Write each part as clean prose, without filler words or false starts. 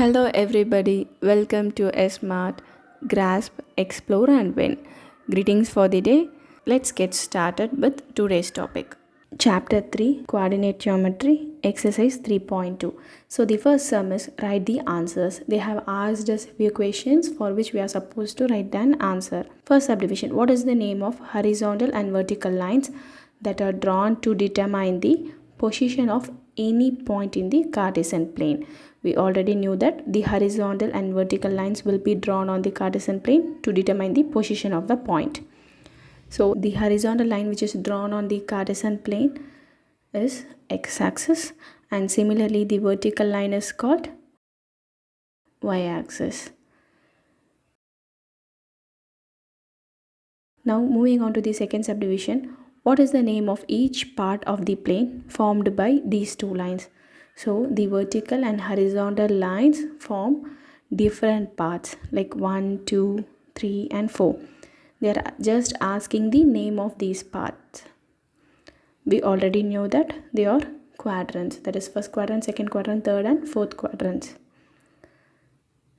Hello everybody, welcome to SMART, Grasp, Explore and Win. Greetings for the day. Let's get started with today's topic. Chapter 3, Co-ordinate Geometry, Exercise 3.2. So the first sum is write the answers. They have asked us few questions for which we are supposed to write an answer. First subdivision, what is the name of horizontal and vertical lines that are drawn to determine the position of any point in the Cartesian plane? We already knew that the horizontal and vertical lines will be drawn on the Cartesian plane to determine the position of the point. So the horizontal line which is drawn on the Cartesian plane is x-axis, and similarly the vertical line is called y-axis. Now moving on to the second subdivision, what is the name of each part of the plane formed by these two lines? So the vertical and horizontal lines form different parts like 1, 2, 3 and 4. They are just asking the name of these parts. We already knew that they are quadrants, that is first quadrant, second quadrant, third and fourth quadrants.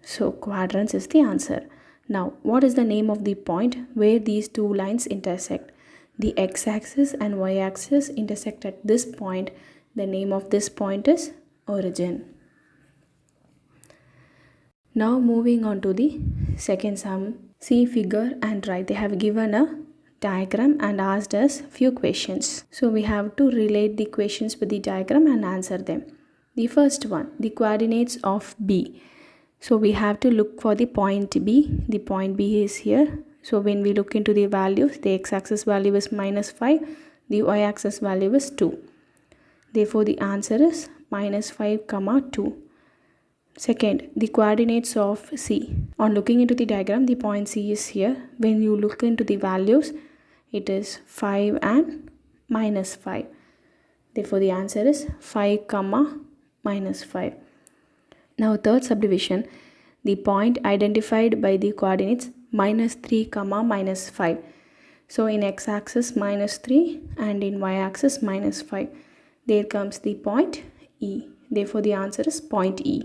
So quadrants is the answer. Now what is the name of the point where these two lines intersect? The x-axis and y-axis intersect at this point. The name of this point is origin. Now moving on to the second sum. See figure and write. They have given a diagram and asked us few questions. So we have to relate the questions with the diagram and answer them. The first one, the coordinates of B. So we have to look for the point B. The point B is here. So when we look into the values, the x-axis value is -5, the y-axis value is 2. Therefore, the answer is -5, 2. Second, the coordinates of C. On looking into the diagram, the point C is here. When you look into the values, it is 5 and -5. Therefore, the answer is 5, -5. Now, third subdivision, the point identified by the coordinates -3, -5. So, in x-axis -3 and in y-axis -5. There comes the point E. Therefore, the answer is point E.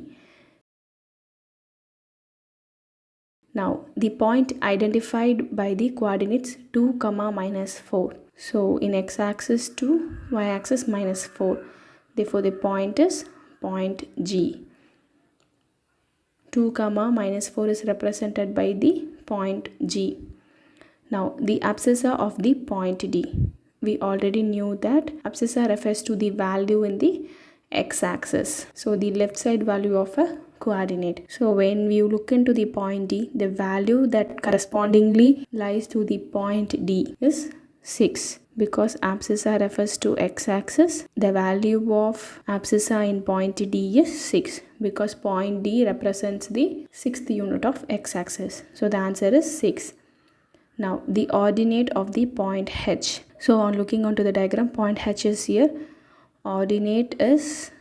Now, the point identified by the coordinates 2, -4. So, in x-axis 2, y-axis -4. Therefore, the point is point G. 2, -4 is represented by the point G. Now, the abscissa of the point D. We already knew that abscissa refers to the value in the x-axis. So, the left side value of a coordinate. So, when we look into the point D, the value that correspondingly lies to the point D is 6. Because abscissa refers to x-axis, the value of abscissa in point D is 6. Because point D represents the 6th unit of x-axis. So, the answer is 6. Now, the ordinate of the point H. So, on looking onto the diagram, point H is here. Ordinate is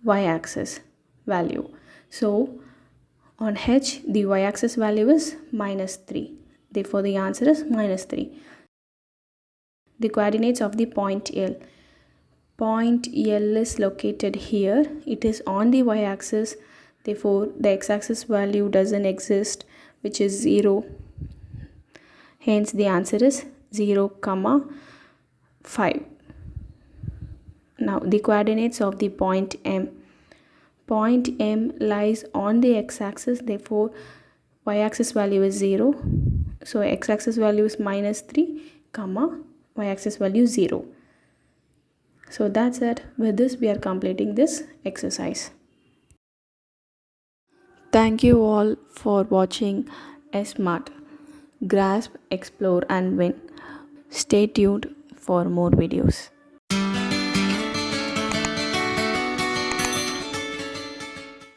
y-axis value. So, on H, the y-axis value is -3. Therefore, the answer is -3. The coordinates of the point L. Point L is located here. It is on the y-axis. Therefore, the x-axis value doesn't exist, which is 0. Hence, the answer is 0, 5. Now, the coordinates of the point M. Point M lies on the x-axis. Therefore, y-axis value is 0. So, x-axis value is -3, y-axis value 0. So, that's it. With this, we are completing this exercise. Thank you all for watching SMART. Grasp, Explore and Win. Stay tuned for more videos.